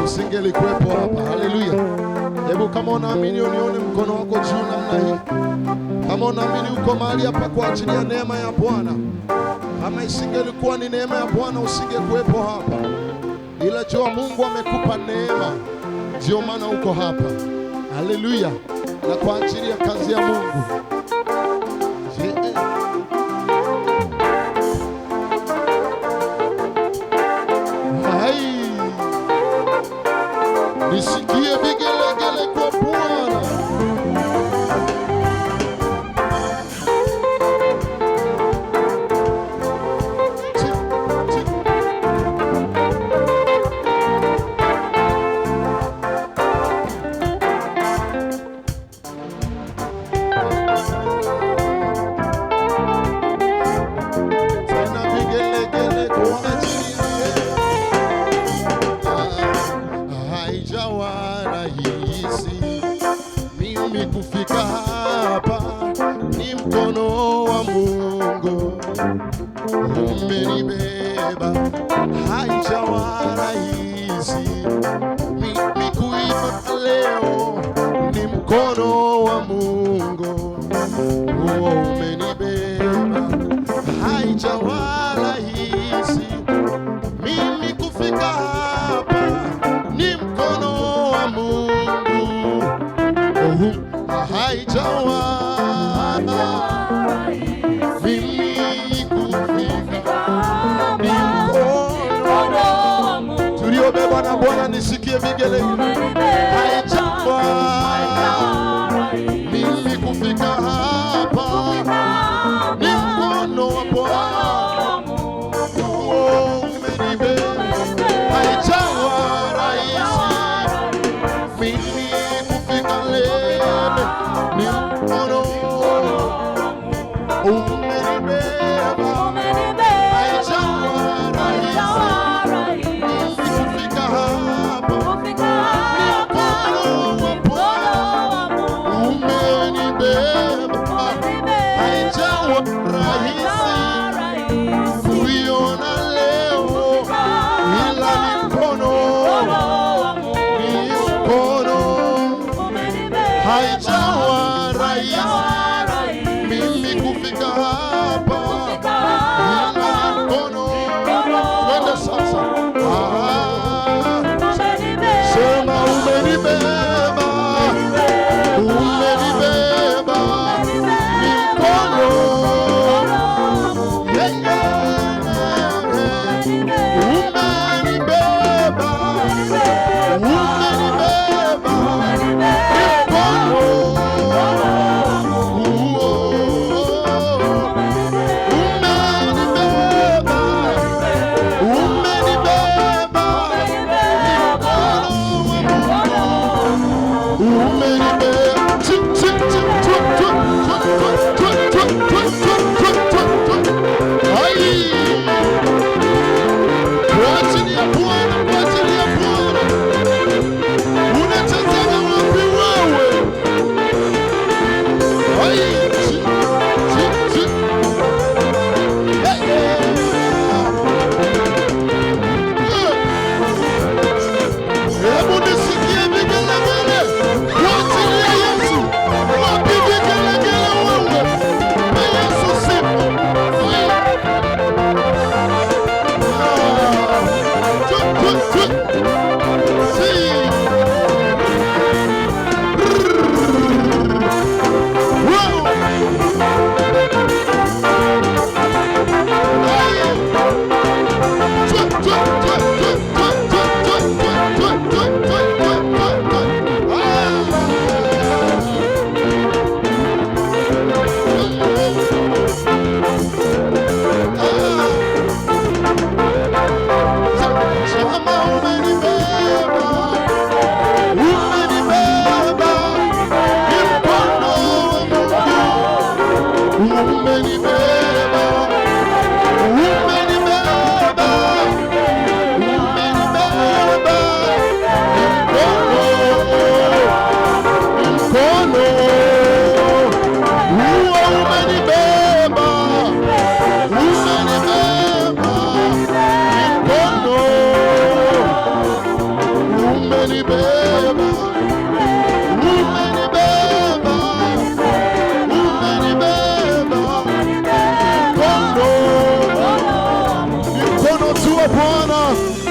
usingelikuwepo hapa. Haleluya. Hebu kama unaamini unione mkono wako juu namna hii. Kama unaamini uko mahali hapa kwa ajili ya neema ya Bwana. Kama isingelikuwa ni neema ya Bwana usingekuwepo hapa. Ila jua Mungu amekupa neema, ndio maana uko hapa. Haleluya. Na kwa ajili ya kazi ya Mungu. Nisikie vigelegele kwa Bwana. Kufika hapa ni mkono wa Mungu umenibeba, haijawa rahisi mimi kuipa leo, ni mkono wa Mungu umenibeba, haijawa rahisi mimi kufika hapa, ni mkono wa Mungu haijawa mimi kufika, ni mkono wa Mungu. Tuliobebwa na Bwana nisikie vigelegele. Haijawa mimi kufika hapa, ni mkono wa Bwana umenibeba, haijawa rahisi mimi kufika leo, ni mkono umenibeba, haijawa rahisi kufika hapa, ni umenibeba, umenibeba, umenibeba, mkono tu wa Bwana.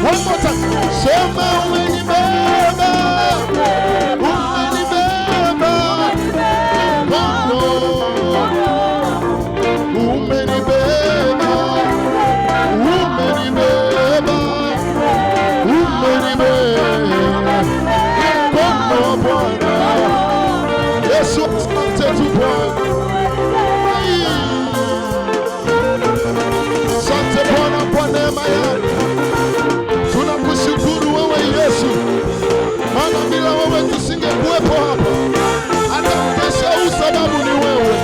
One more time, sema umenibeba, umenibeba, mkono, umenibeba, umenibeba, umenibeba, mkono wa Bwana. Yesu, asante tu Bwana. Asante Bwana kwa neema yako. Tunakushukuru wewe Yesu, maana bila wewe tusingekuwepo hapa. Hata ukesha sababu ni wewe.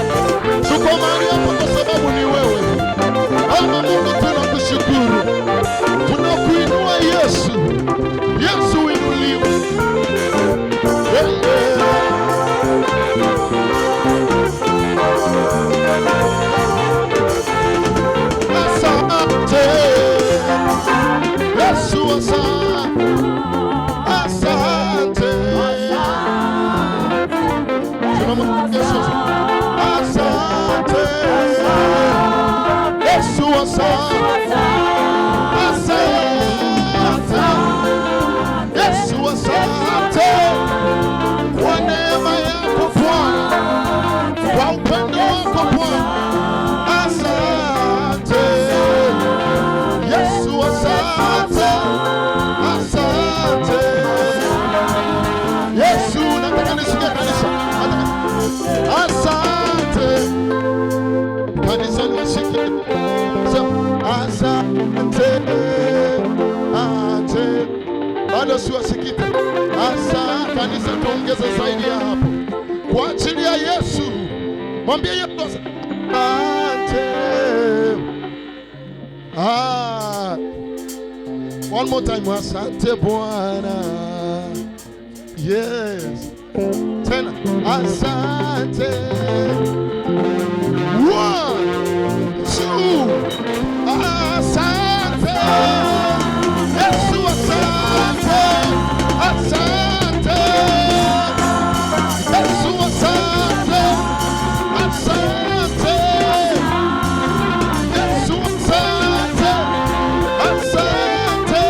Tuko mahali hapa kwa sababu ni wewe. Baba Mungu, tunakushukuru. Tunakuinua Yesu. Yesu inuliwe. Asante Yesu, asante. Tunamwambia Yesu asante. Yesu asante. Asante Yesu, asante kwa neema yako Bwana, kwa upendo wako Bwana. Asante Yesu, asante. Asante Yesu, nataka nisikie kanisa. Asante kanisa, nisikie. Asante, asante. Bado siwasikite. Asante kanisa, tuongeze zaidi ya hapo. Kwa ajili ya Yesu. Mwambie Yesu asante. One more time, asante Bwana. Yes. Tena, asante. 1, 2. Asante. Yesu asante. Asante. Yesu asante. Asante. Yesu asante. Asante.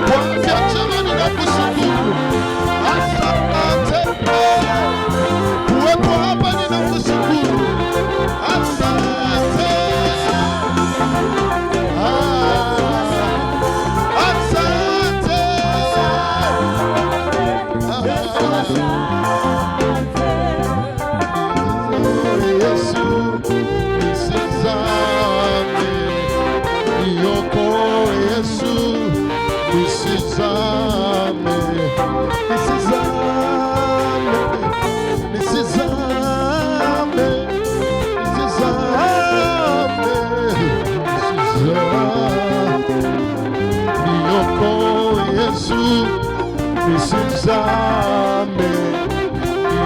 Kwa vyote ninakushukuru. Asante. Uwepo hapa ninakushukuru. Asante. Asante. Yesu, nisizame, niokoe Yesu, nisizame, nisizame, nisizame, nisizame, nisizame, niokoe Yesu, nisizame,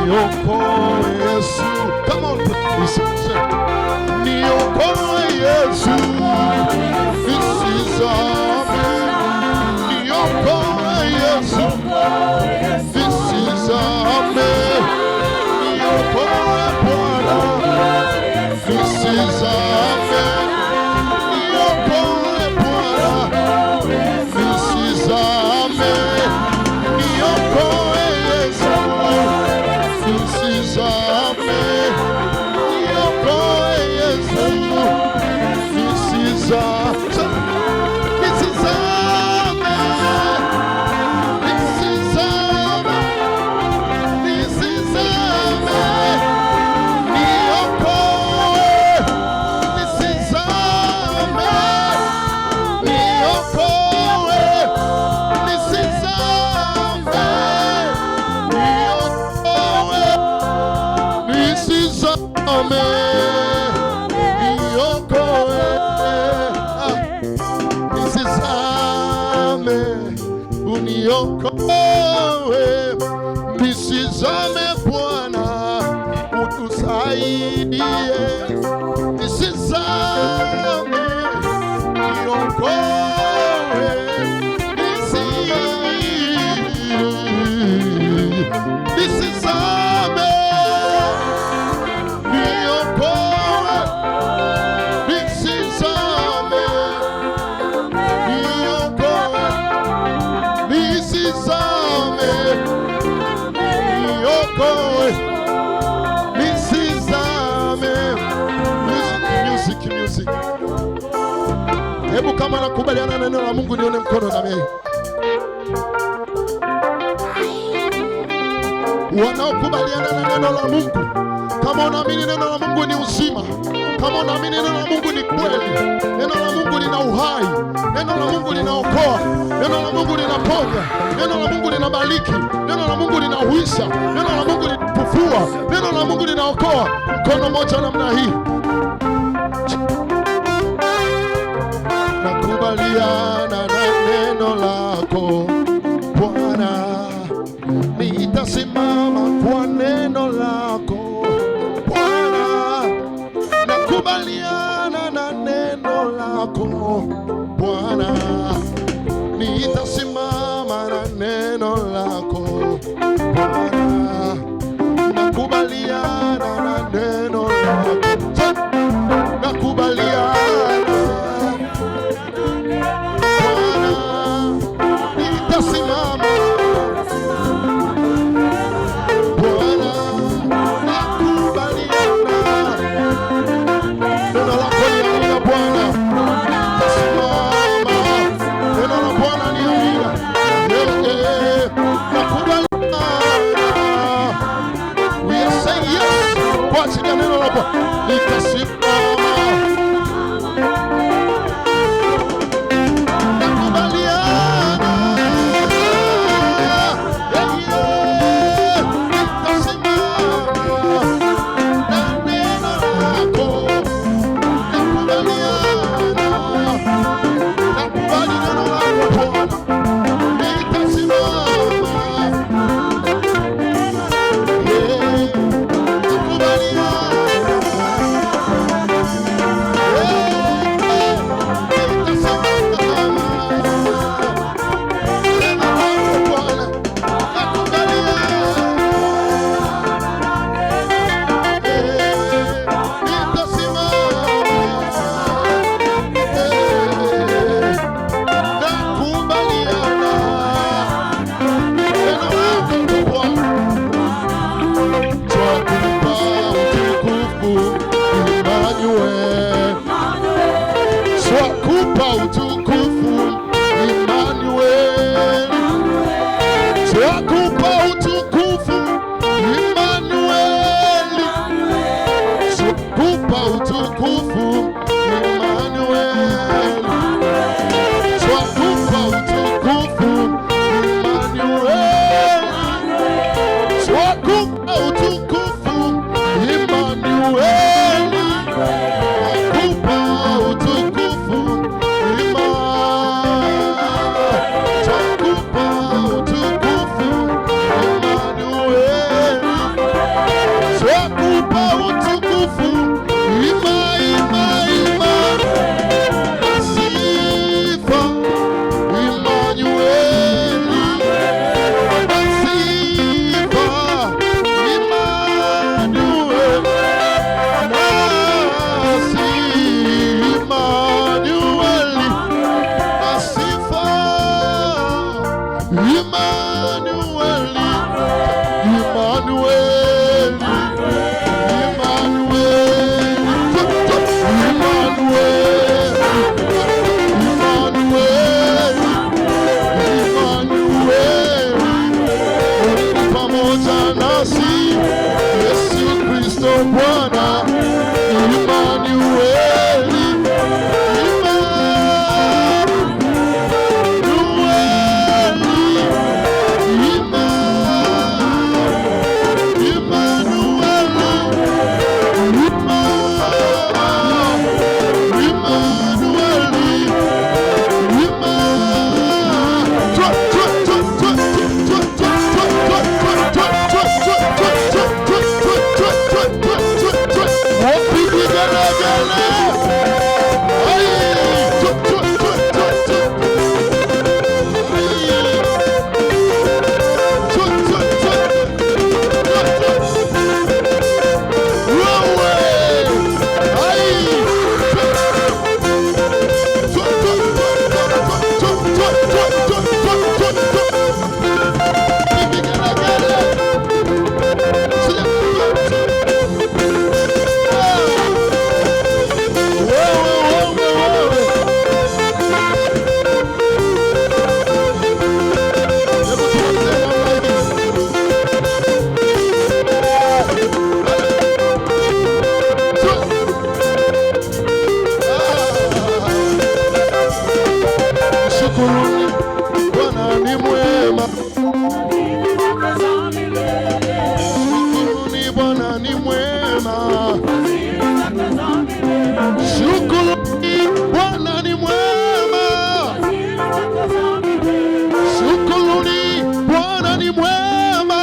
niokoe Yesu. Come on, niokoe Yesu, nisizame, niokoe Yesu, nisizame, niokoe Bwana, nisizame, niokoe Bwana, nisizame, niokoe Yesu, nisizame, niokoe Yesu, nisizame, nisizame, nisizame, nisizame, niokoe, nisizame, niokoe, nisizame, niokoe, nisizame, niokoe, nisizame, uniokoe, nisizame Bwana, utusaidie, nisizame, niokoe, nisizame, nisizame, niokoe, nisizame. Music. Hebu kama nakubaliana na neno la Mungu nione mkono na mimi. Wanaokubaliana na neno la Mungu, kama unaamini neno la Mungu ni uzima, kama unaamini neno la Mungu ni kweli, neno la Mungu lina uhai, neno la Mungu linaokoa, neno la Mungu linaponya, neno la Mungu linabariki, neno la Mungu linahuisha, neno la Mungu linafufua, neno la Mungu linaokoa. Mkono moja namna hii. Nakubaliana na neno lako Bwana, nitasimama kwa neno lako Bwana. Nakubaliana na neno lako Bwana, nitasimama na neno lako Bwana. Nakubaliana na neno lako, nakubaliana mwema. Shukuruni Bwana ni mwema. Shukuruni Bwana ni mwema. Shukuruni Bwana ni mwema.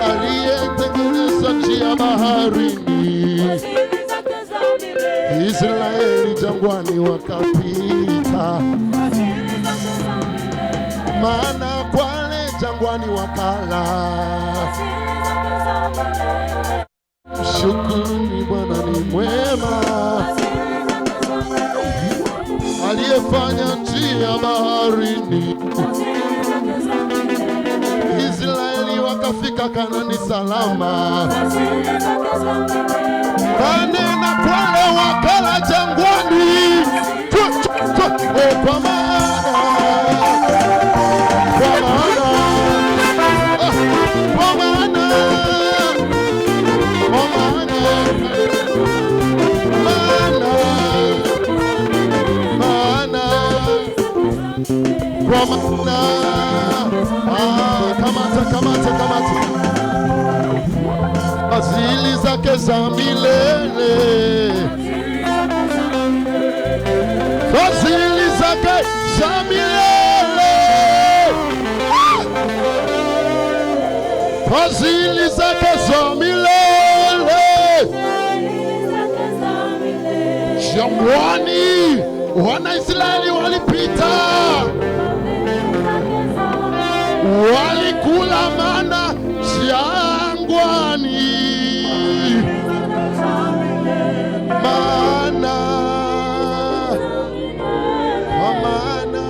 Aliyetengeneza njia baharini, Israeli jangwani wakapita, maana kwale jangwani wakala. Shukuruni Bwana ni mwema, aliyefanya njia baharini, Israeli wakafika Kanaani salama. Kanena kwale wakala jangwani, kwa maana kamata fadhili zake za milele, fadhili zake za milele, fadhili zake za milele. Jangwani wana Israeli walipita, walikula mana jangwani, mana kwa maana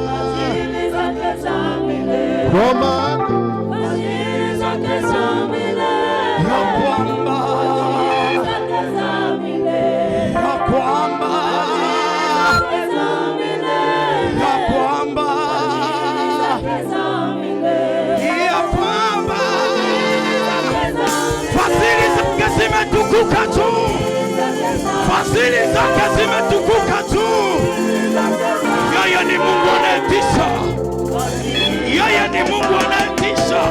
zimetukuka tu, fadhili zake zimetukuka tu. Yeye ni Mungu anayetisha, yeye ni Mungu anayetisha.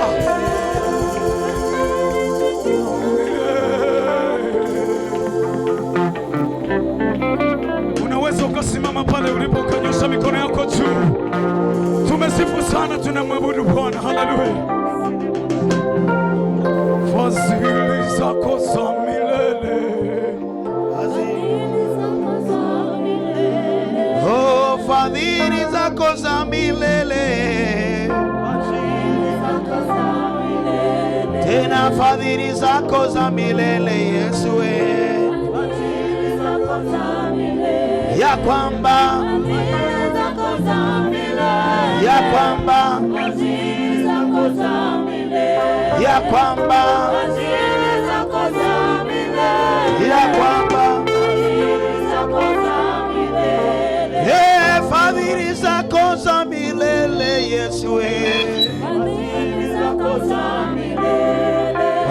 Unaweza ukasimama pale ulipo ukanyosha mikono yako juu. Tumesifu sana, tunamwabudu Bwana. Haleluya. Fadhili zako za milele, oh, fadhili zako za milele, tena fadhili zako za milele Yesu, ya kwamba ya kwamba ya kwamba ya kwamba fadhili zako za milele Yesu,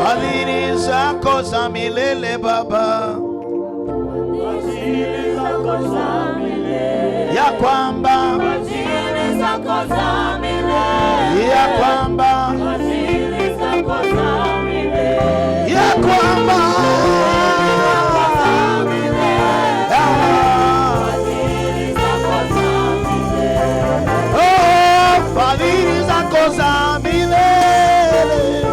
fadhili zako za milele Baba, ya kwamba ya kwamba ya kwamba fadhili zako za milele,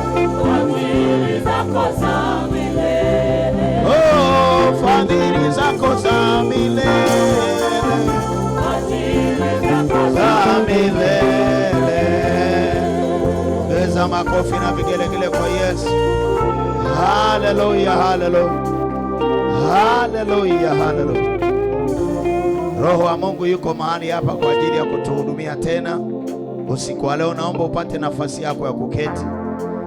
oh, fadhili zako za milele, za milele. Pesa makofi na vigelegele kwa Yesu. Haleluya, haleluya, haleluya, haleluya. Roho wa Mungu yuko mahali hapa kwa ajili ya kutuhudumia tena usiku wa leo. Naomba upate nafasi yako ya kuketi.